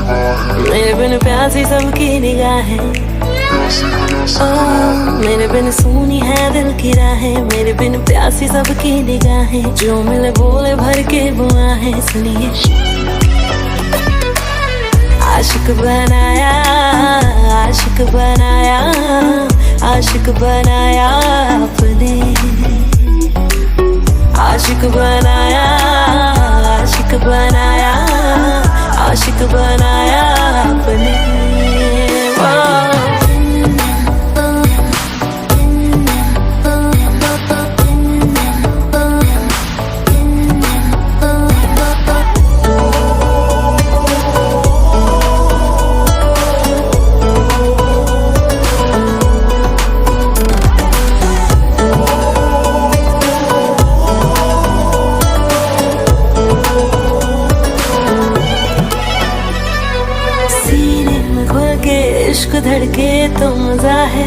मेरे बिन प्यासी सबकी निगाहें, मेरे बिन सुनी है दिल की राहें। मेरे बिन प्यासी सबकी निगाहें, जो मिले बोले भर के बुआहें। सुनिए आशिक बनाया, आशिक बनाया, आशिक बनाया आपने। आशिक बनाया, आशिक बनाया, आशिक बनाया आपने। इश्क धड़के तो मजा है,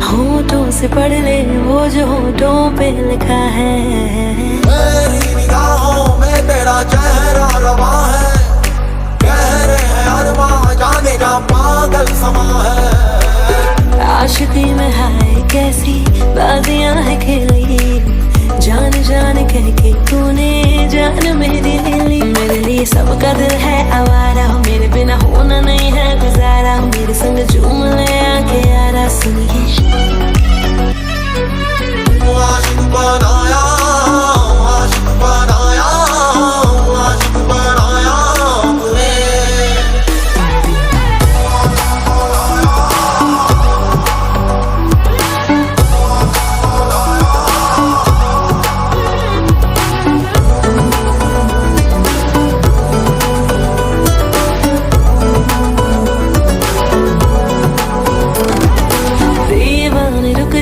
होठों से पढ़ ले वो जो होठों पे लिखा है। मेरी निगाहों में तेरा चेहरा रवा है, कह रहे हैं अरमां जाने का पागल समा है। आशिकी में हाय कैसी बाजियां है खेली, जान जान कह के तूने जान मेरी ले ली। मेरे लिए सबका दिल है आवारा, मेरे बिना होना नहीं है गुजारा। मेरे संग झूम ले आके यारा। सुनिए आशिक बनाया, आशिक बनाया, आशिक बनाया आपने।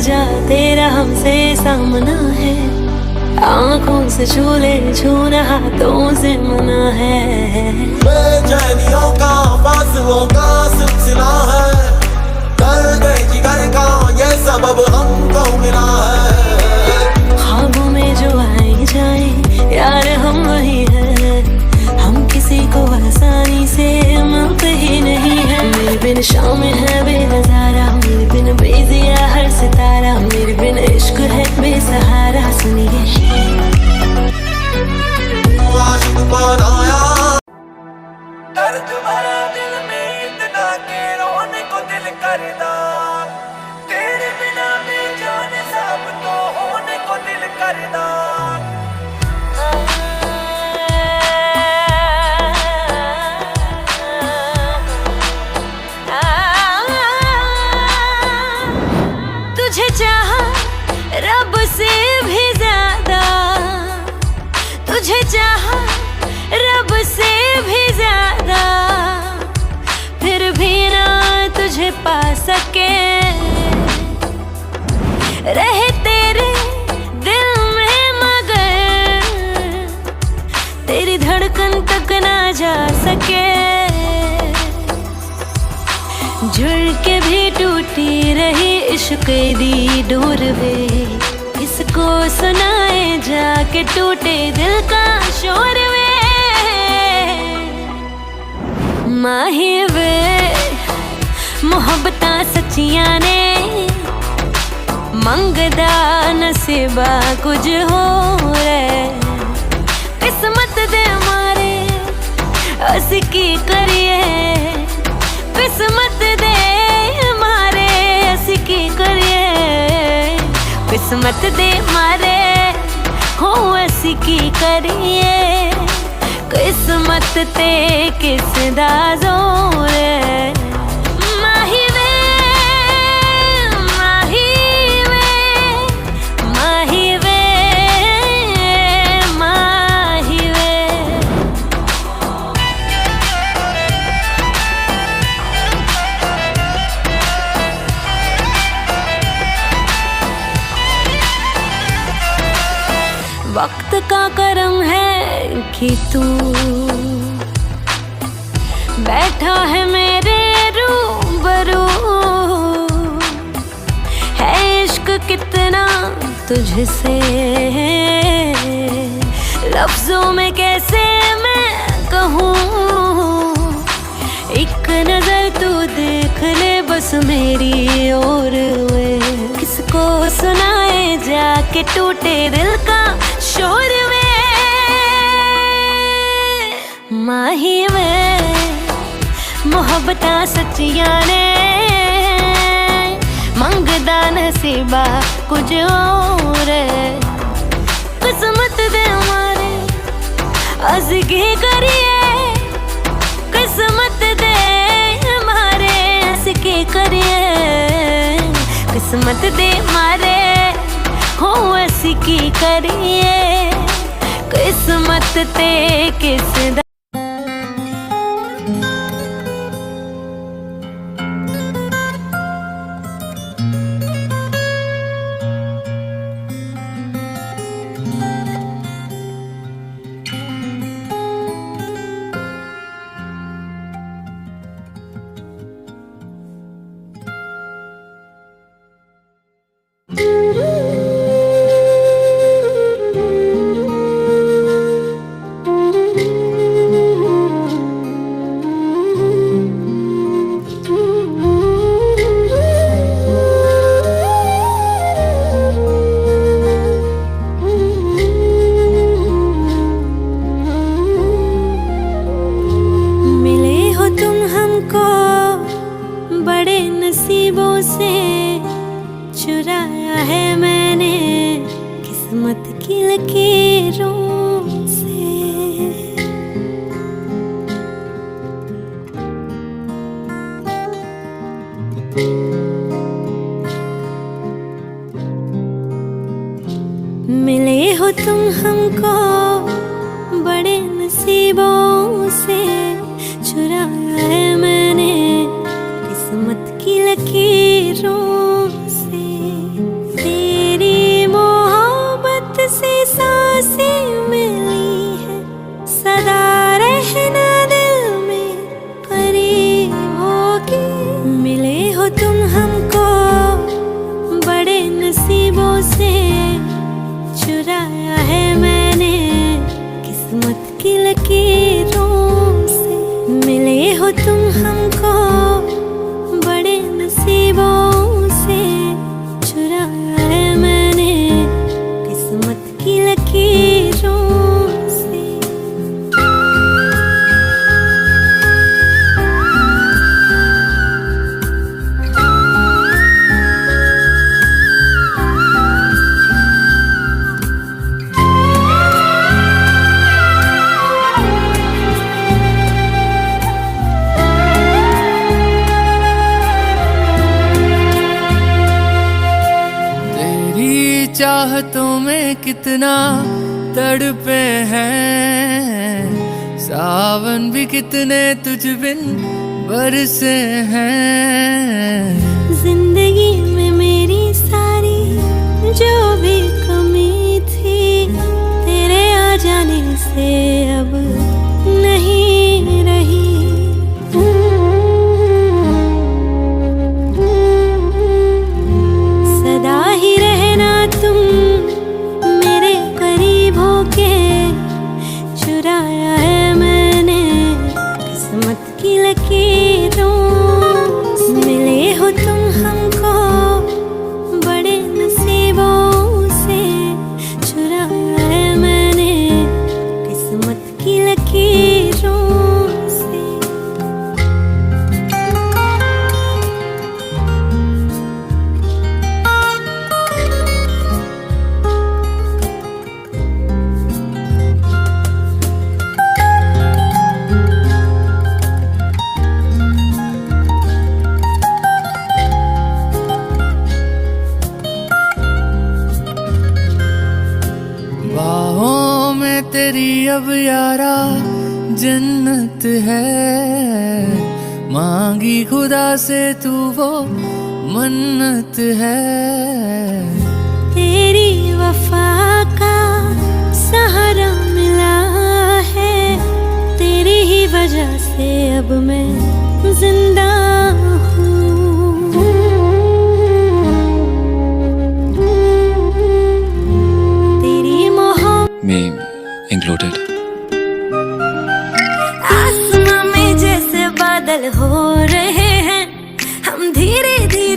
जा तेरा हमसे सामना है, आंखों से छू ले छूना हाथों से मना है। बेचैनियों का फासलों का सिलसिला है, दर्द जिगर का ये सबब हमको मिला है। ख्वाबों में जो आए जाए यार हम वही हैं, हम किसी को आसानी से मिलते ही नहीं है। मेरे बिन शाम है बेनजारा, मेरे बिन बेजिया हर सितारा। मेरे बिन इश्क है बेसहारा। सुनिए आशिक बनाया, दर्द भरा दिल में इतना के रोने को दिल करदा। तेरे बिना बेजान सब तो होने को दिल करदा। तुझे चाहा रब से भी ज्यादा, तुझे चाहा रब से भी ज्यादा, फिर भी ना तुझे पा सके। रहे तेरे दिल में मगर तेरी धड़कन तक ना जा सके। जुड़ के भी टूटी रही इश्क दी डोर वे, किसको सुनाए जाके टूटे दिल का शोर वे। माही वे मोहब्बतां सच्चियां ने, मंगदा नसीबा कुछ हो रे। किस्मत दे मारे असी की करिए, किस्मत दे मारे असी की करिए। किस्मत दे मारे हो असी की करिए। किस्मत ते किस दा जोर है। माही वे, माही वे, माही वे, माही वे। वक्त का करम है कि तू बैठा है मेरे रूबरू। है इश्क कितना तुझसे, लफ्जों में कैसे मैं कहूँ। तेरी ओर वे। किसको सुनाए जाके टूटे दिल का शोर वे। माही वे मोहब्बतां सच्चियां ने, मंगदा नसीबा कुछ और है। किस्मत दे मारे अस की करिए, किस्मत दे मारे अस की करिए। किस्मत दे मारे हो अस की करिए। किस्मत ते किस चुराया है मैंने किस्मत की लकीरों से। मिले हो तुम हमको बड़े नसीबों से। चुराया है मैंने किस्मत की लकीरों से। तेरी मोहब्बत से सांसें मिली है, सदा रहना दिल में करीब होगी। मिले हो तुम हमको बड़े नसीबों से। चुराया है मैंने किस्मत की लकीरों से। मिले हो तुम हमको बड़े नसीबों से। चुराया है मैंने किस्मत की लकीरों से। चाहतों में कितना तड़पे हैं, सावन भी कितने तुझ बिन बरसे हैं। जिंदगी में मेरी सारी जो भी कमी थी, तेरे आ जाने से अब नहीं रही। सदा ही रहना तुम मेरे करीब होके। चुराया है मैंने किस्मत की लकीरों से। मिले हो तुम हमको बड़े नसीबों से। चुराया है मैंने किस्मत की लकीरों से। बाहों में तेरी अब यारा जन्नत है। मांगी खुदा से तू वो मन्नत है। तेरी वफा का सहारा मिला है। तेरी ही वजह से अब मैं जिंदा हूँ। तेरी मोहब्बत me included. आसमां में जैसे बादल हो रहे हैं, हम धीरे धीरे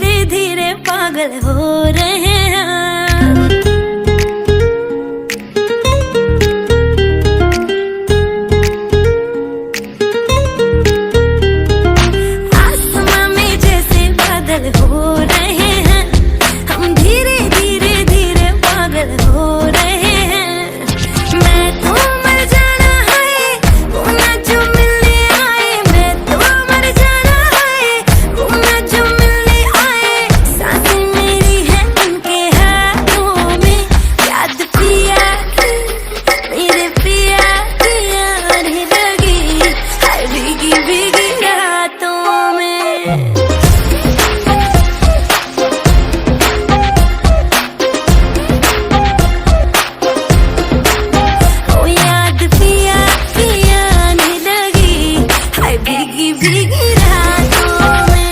भीगी रातों में।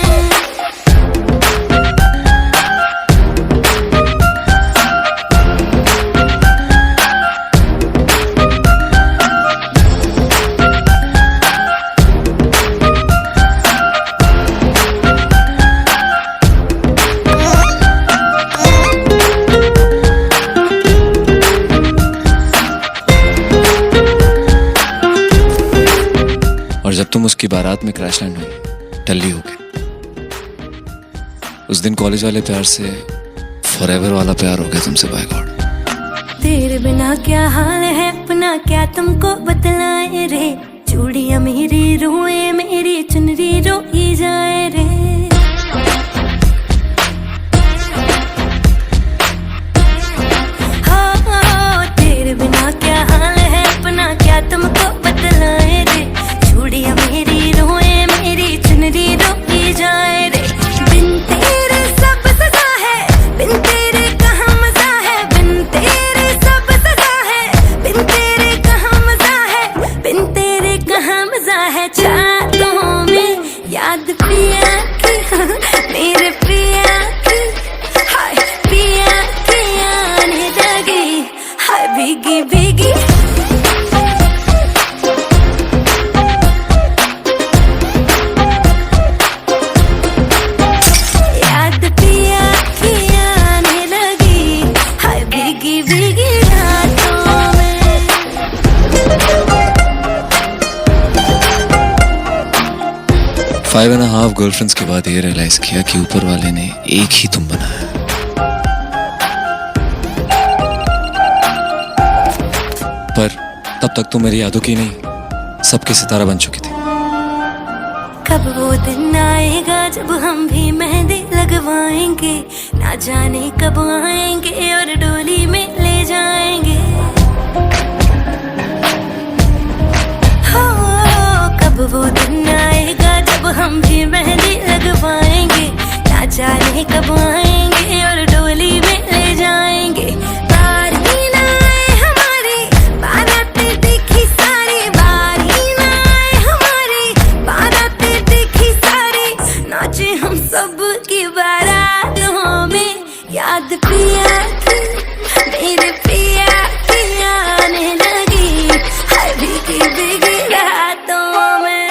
और जब तुम उसकी बारात में क्रैश लैंड हुई टल्ली हो गई, उस दिन कॉलेज वाले प्यार से फॉरएवर वाला प्यार हो गया तुमसे, बाय गॉड। तेरे बिना क्या हाल है अपना, क्या तुमको बतलाए रे। चूड़ियां मेरी रोए, मेरी चुनरी रोई जाए रे। हो तेरे बिना क्या हाल है अपना, क्या तुमको बतलाए रे। चूड़ियां मेरी रोए, मेरी चुनरी रोई जाए रे। बिन तेरे सब सजा है, बिन तेरे कहाँ मजा है। बिन तेरे सब सजा है, बिन तेरे कहाँ मजा है। बिन तेरे कहाँ मजा है। चाहतों में याद पिया की, मेरे पिया की, हाय पिया की आने लगी, हाय भीगी भीगी। याद पिया की आने लगी, हाय भीगी भीगी रातों में। 5.5 गर्लफ्रेंड्स के बाद ये रियलाइज किया कि ऊपर वाले ने एक ही तुम बनाया। पर तब तक तुम मेरी यादों की नहीं, सबके सितारा बन चुकी थी। कब वो दिन आएगा जब हम भी मेहंदी लगवाएंगे, ना जाने कब आएंगे और डोली में ले जाएंगे। हो कब वो दिन आएगा जब हम भी मेहंदी लगवाएंगे, ना जाने कब आएंगे और डोली में ले जाएंगे। बारी ना आए हमारी बारातें देखी सारी, बारी ना आए हमारी बारातें देखी सारी। नाचे हम सब की बारातों में, याद पिया की, मेरे पिया की आने लगी, हाय भीगी भीगी रातों में।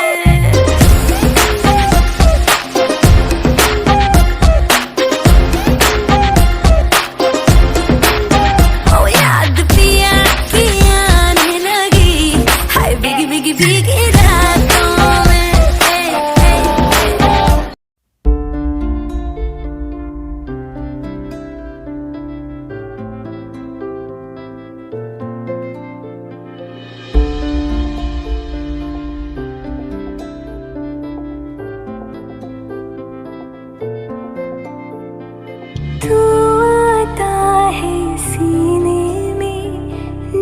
ओ याद पिया की आने लगी, हाय भीगी भीगी भीगी रातों में। तू आता है सीने में,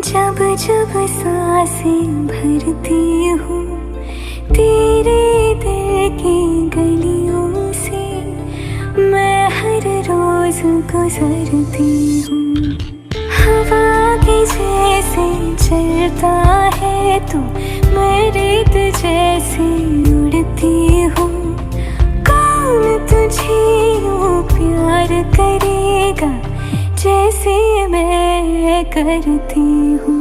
जब जब सांसें भरती हूँ। तेरे दिल की गलियों से मैं हर रोज गुजरती हूँ। हवा के जैसे चलता है तू, मैं रेत जैसे उड़ती हूँ। कौन तुझे यूं प्यार करेगा जैसे मैं करती हूँ।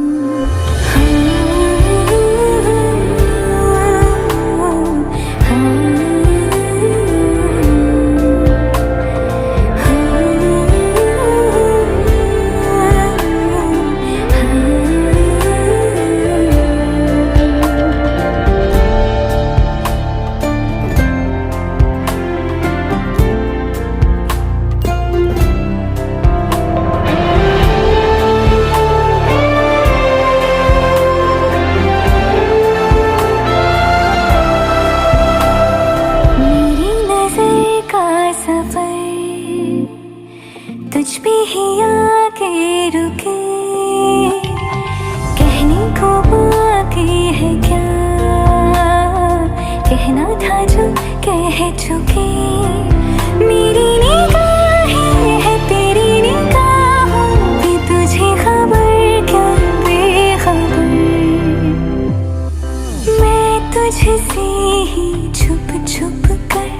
तुझ पे ही आके रुके, कहने को बाकी है क्या, कहना था जो कह चुके। मेरी निगाहें है तेरी निगाहों की, तुझे खबर क्या बेखबर। मैं तुझ तुझसे ही छुप छुप कर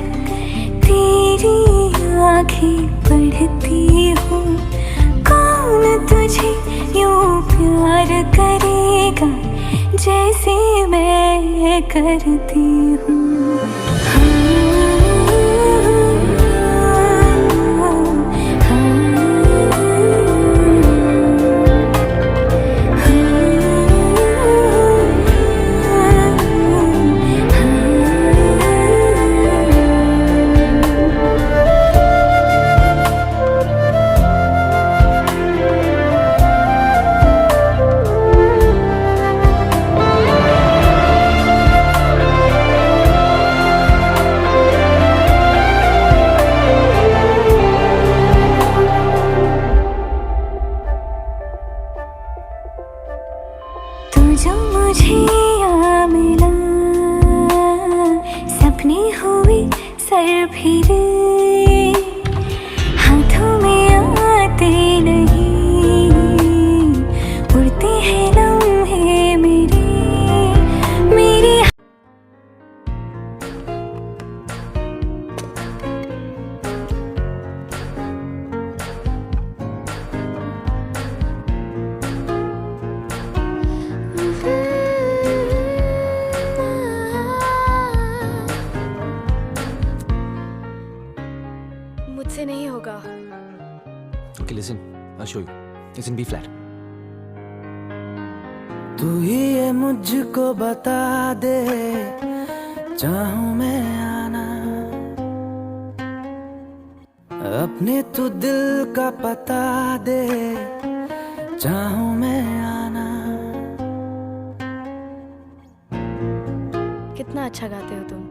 तेरी आंखें पढ़ती हूँ। कौन तुझे यूं प्यार करेगा जैसे मैं करती हूँ। जो मुझे यहाँ मिला सपने हुए सर फिरे हाथों में आते नहीं उड़ते हैं लम्हे मेरे मेरे। मुझसे नहीं होगा। Okay, listen. I'll show you. It's in B flat. तू ही ये मुझको बता दे चाहूं मैं आना अपने तू दिल का पता दे चाहूं मैं आना। कितना अच्छा गाते हो तुम।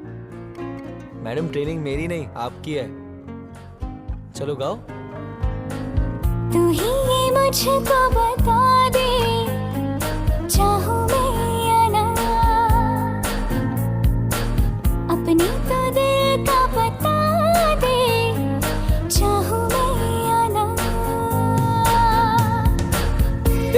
मैडम ट्रेनिंग मेरी नहीं आपकी है। चलो गाओ। तू ही ये मुझको बता दे चाहूं मैं या ना अपनी तो दिल का बता दे चाहूं मैं या ना।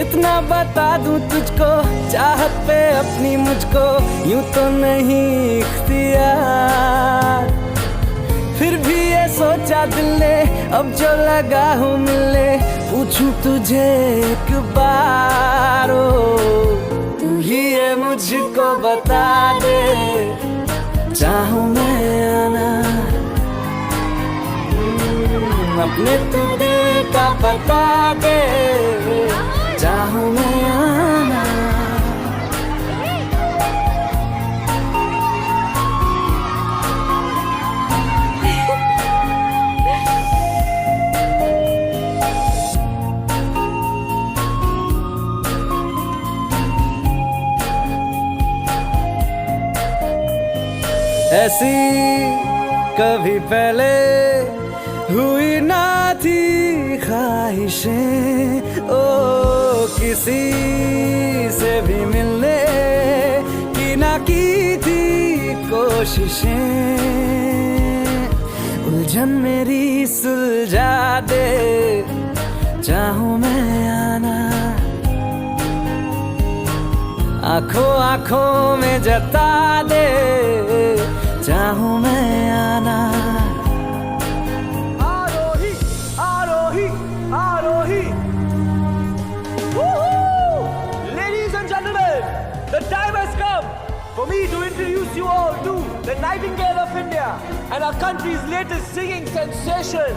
इतना बता दूं तुझको चाहत पे अपनी मुझको यूं तो नहीं इख्तियार फिर भी ये सोचा दिल ने अब जो लगा हूँ मिलने पूछूं तुझे एक बार तू ही ये मुझको बता दे चाहूं मैं आना अपने तू दिल का बता दे चाहूं मैं आना। ऐसी कभी पहले हुई ना थी ख्वाहिशें ओ किसी से भी मिलने की ना की थी कोशिशें उलझन मेरी सुलझा दे चाहूं मैं आना आंखों आंखों में जता दे चाहूं मैं आना। आरोही आरोही आरोही Ladies and gentlemen, the time has come for me to introduce you all to the Nightingale of India and our country's latest singing sensation,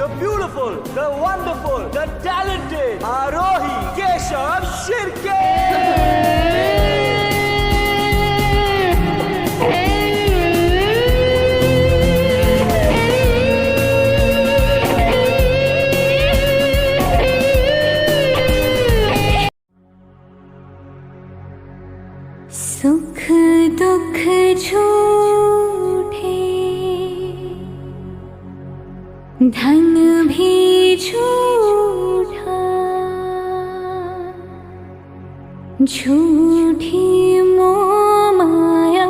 the beautiful, the wonderful, the talented Arohi Keshav Shirke. सुख दुख झूठे धन भी झूठा झूठी मोह माया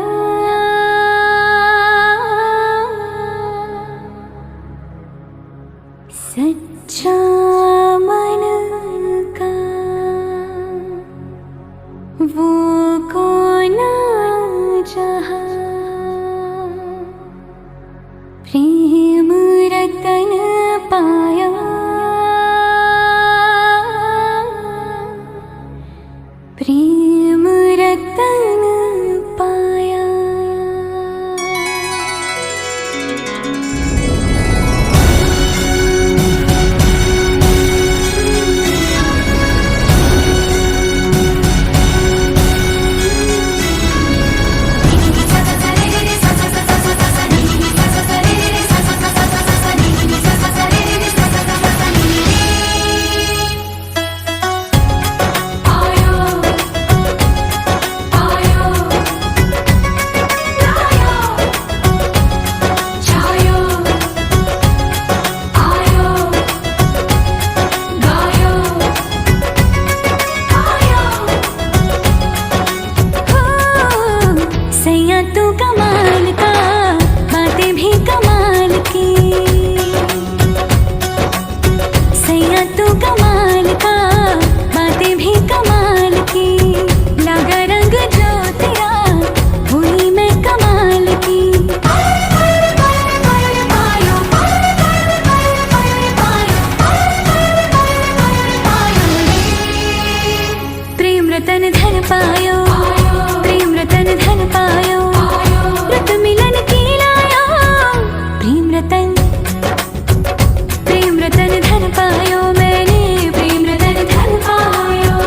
सच्चा मन का वो कौन जहाँ तू कमाल का, बातें भी कमाल की। सैया तू कमाल का, बातें भी कमाल की। लगा रंग जो तेरा, हुई मैं कमाल की। प्रेम रतन धन पायो, प्रेम रतन धन पायो। रत मिलन की लायो, प्रेम रतन धन पायो। मैंने प्रेम रतन धन पायो।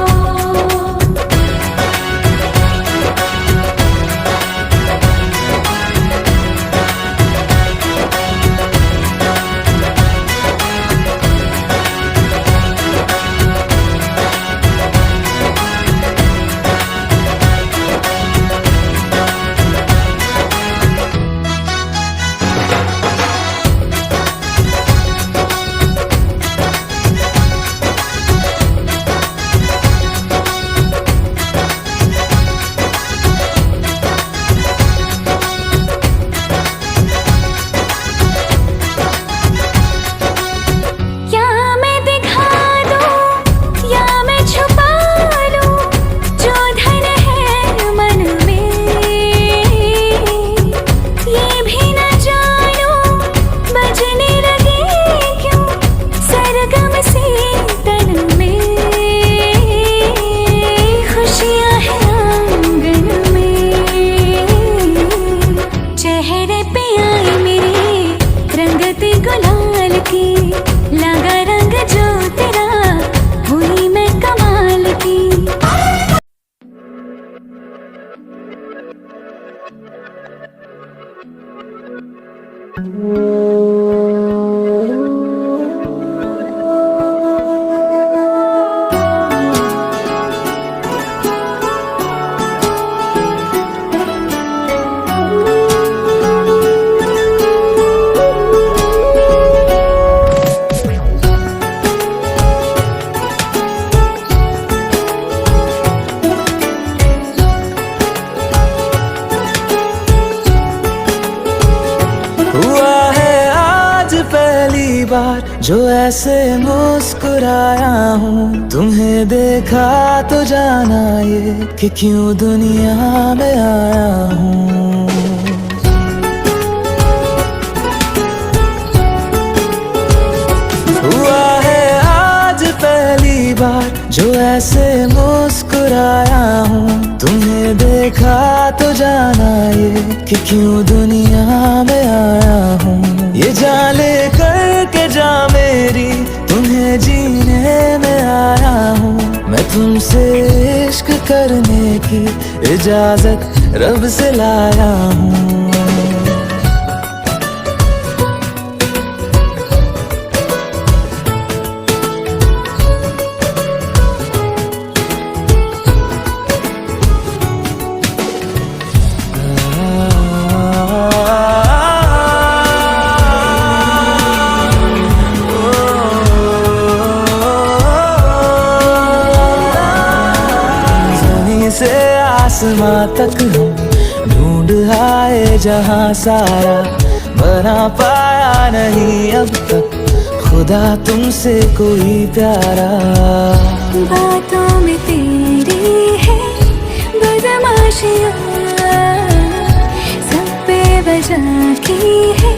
जो ऐसे मुस्कुराया हूँ, तुम्हें देखा तो जाना ये कि क्यों दुनिया में आया हूँ। हुआ है आज पहली बार जो ऐसे मुस्कुराया हूँ, तुम्हें देखा तो जाना ये कि क्यों दुनिया में आया हूँ। ये जान ले करके जा मेरी, तुम्हें जीने में आया हूँ। मैं तुमसे इश्क करने की इजाजत रब से लाया हूँ। से आसमां तक हम ढूंढ आए जहां सारा, बना पाया नहीं अब तक खुदा तुमसे कोई प्यारा। बातों में तेरी है बदमाशियाँ, सब पे बजा की है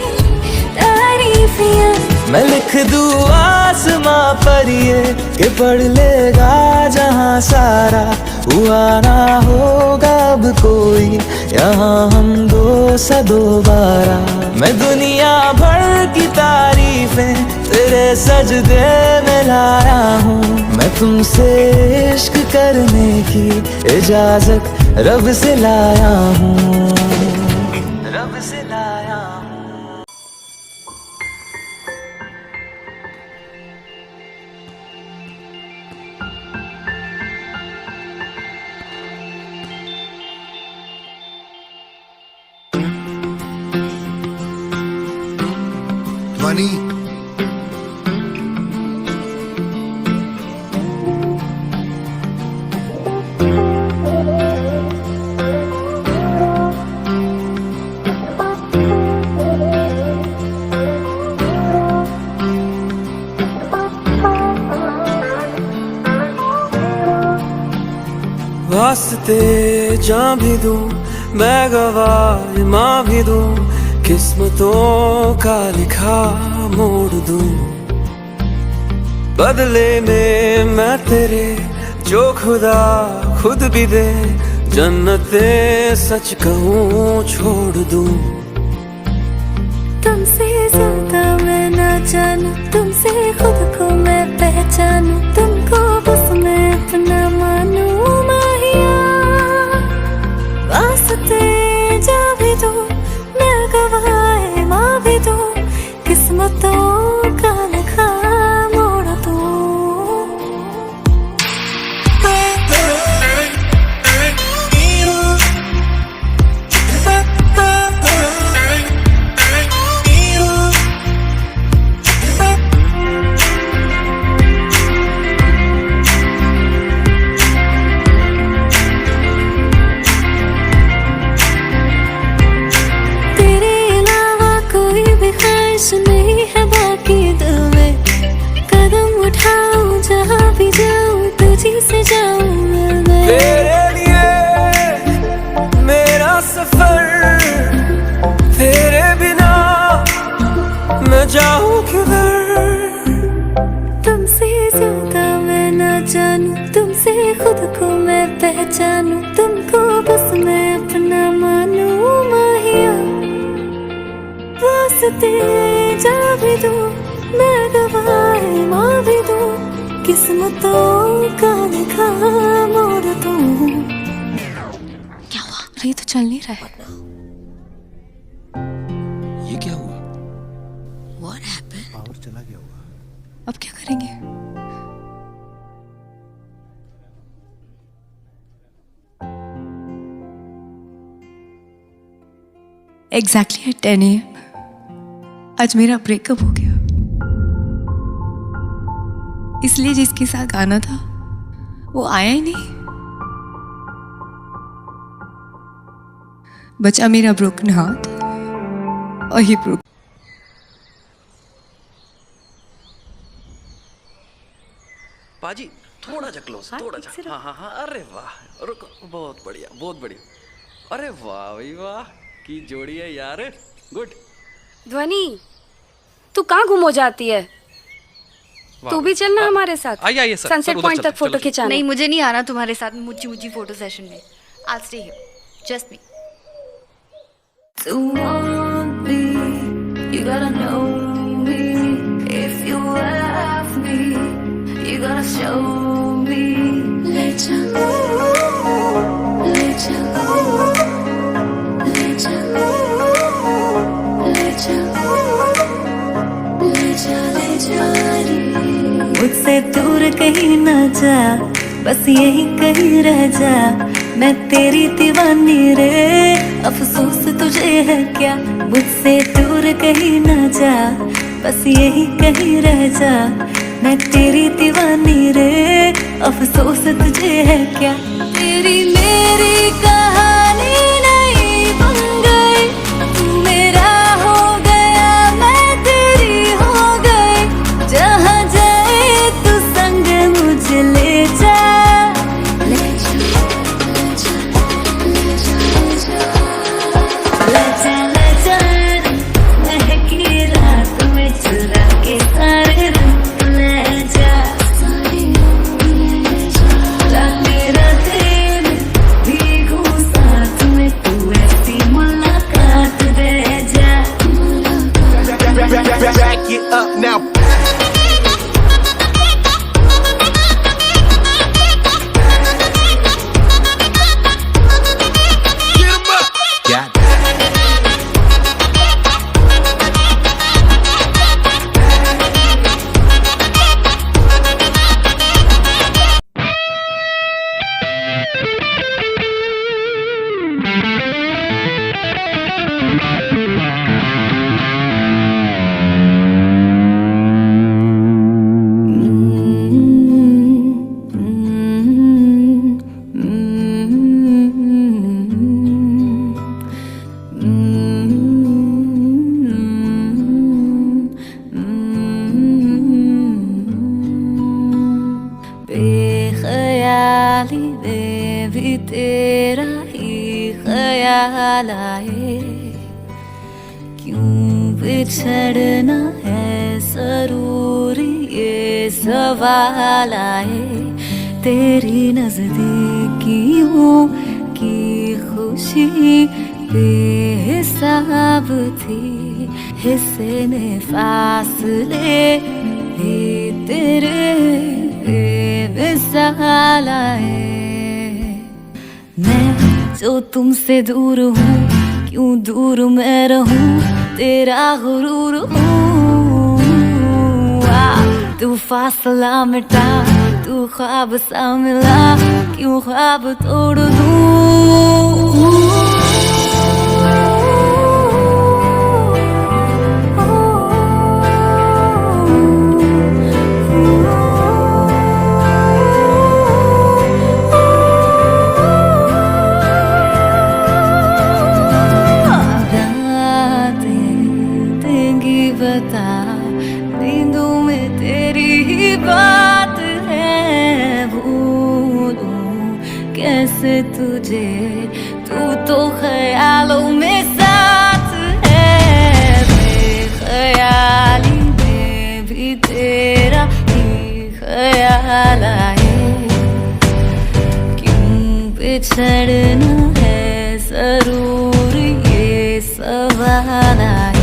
तारीफियाँ। मैं लिख दूँ आसमां पर ये कि पढ़ लेगा जहां सारा, हुआ ना होगा अब कोई यहाँ हम दो सा दोबारा। मैं दुनिया भर की तारीफें तेरे सजदे में लाया हूँ। मैं तुमसे इश्क करने की इजाजत रब से लाया हूँ, रब से लाया हूँ। ध्वनि वास्ते जान भी दूं, मैं गवाह माँ भी दूं, किस्मतों का लिखा मोड़ दूं। बदले में मैं तेरे जो खुदा खुद भी दे, जन्नते सच कहूँ छोड़ दूं। तुमसे ज्यादा मैं ना जानूं, तुमसे खुद को मैं पहचानूं, तुमको बस मैं अपना मानूं माहिया। वास्ते जा भी दूं, मैं गवाह माँ भी दूं, किस्मतों का लिखा मोड़ दूं। नहीं है बाकी दिल में, कदम उठाऊं जहाँ भी जाऊं, तुझी से जाऊं मैं। तेरे लिए मेरा सफर, तेरे बिना मैं जाऊं किधर। तुमसे ज्यादा मैं ना जानूं, तुमसे खुद को मैं पहचानूं, तुमको बस मैं अपना मानूं माहिया। वास्ते जा भी दूं, मैं गवाह माँ भी दूं, किस्मतों का लिखा मोड़ दूं। क्या हुआ? ये तो चल नहीं रहा है। ये क्या हुआ? What happened? पावर चला गया होगा। अब क्या करेंगे? Exactly at 10 AM आज मेरा ब्रेकअप हो गया। इसलिए जिसके साथ आना था वो आया ही नहीं। बचा मेरा ब्रोकन हार्ट और ये ब्रोकन। पाजी थोड़ा जा क्लोज, थोड़ा जा। हाँ हाँ हाँ, अरे वाह, रुको, बहुत बढ़िया बहुत बढ़िया। अरे वाह भाई वाह, की जोड़ी है यार, गुड। ध्वनि, तू कहाँ गुम हो जाती है? तू भी चलना हमारे साथ। आइए आइए सर, सनसेट पॉइंट तक फोटो खिंचाना। नहीं, मुझे नहीं आना तुम्हारे साथ मुझी फोटो सेशन में। I'll stay here, just me. To want me, you gotta know me. If you love me, you gotta show me. Let you go, let you go, let you go, let you go, let you go. मुझसे दूर कहीं ना जा, बस यही कहीं रह जा। मैं तेरी दीवानी रे, अफसोस तुझे है क्या। मुझसे दूर कहीं ना जा, बस यही कहीं रह जा। मैं तेरी दीवानी रे, अफसोस तुझे है क्या। तेरी मेरी कहानी नहीं बन गई, तू मेरा हो गया, मैं तेरी हो गई। जहाँ जाए तू संग मुझे ले जा। सवाल आए, क्यों बिछड़ना है जरूरी ये सवाल आए। तेरी नजदीकियों की खुशी बेहिसाब थी, हिस्से ने फासले भी तेरे बेमिसाल आए। मैं जो तुमसे दूर हूँ, क्यों दूर मैं रहूँ, तेरा गुरूर हूँ। तू फासला मिटा, तू ख्वाब सा मिला, क्यों ख्वाब तोड़ दूँ। बता, नींदों में तेरी ही बात है, भूलूं कैसे तुझे, तू तो ख्यालों में साथ है। बेख्याली में भी तेरा ही ख्याल आए, क्यों बिछड़ना है जरूरी ये सवाल आए।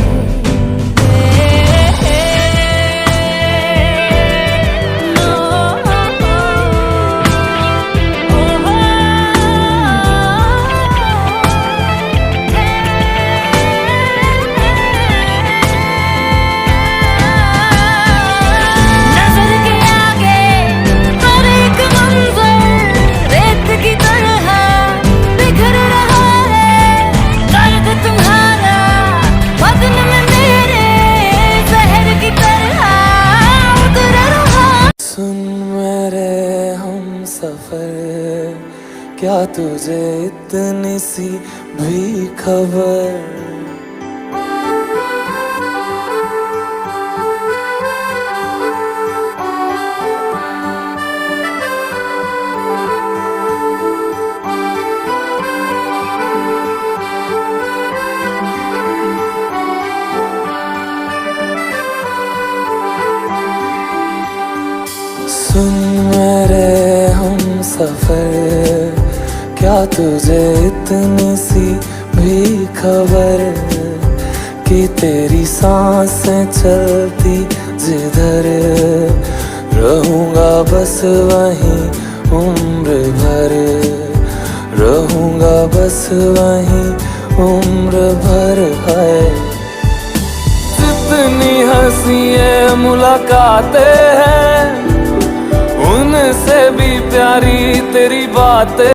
क्या तुझे इतनी सी भी खबर, सुन मेरे हम सफर, क्या तुझे इतनी सी भी खबर, कि तेरी सांसें चलती जिधर, रहूंगा बस वहीं उम्र भर, रहूंगा बस वहीं उम्र भर। है जितनी हंसी मुलाकातें हैं, उनसे भी प्यारी तेरी बातें।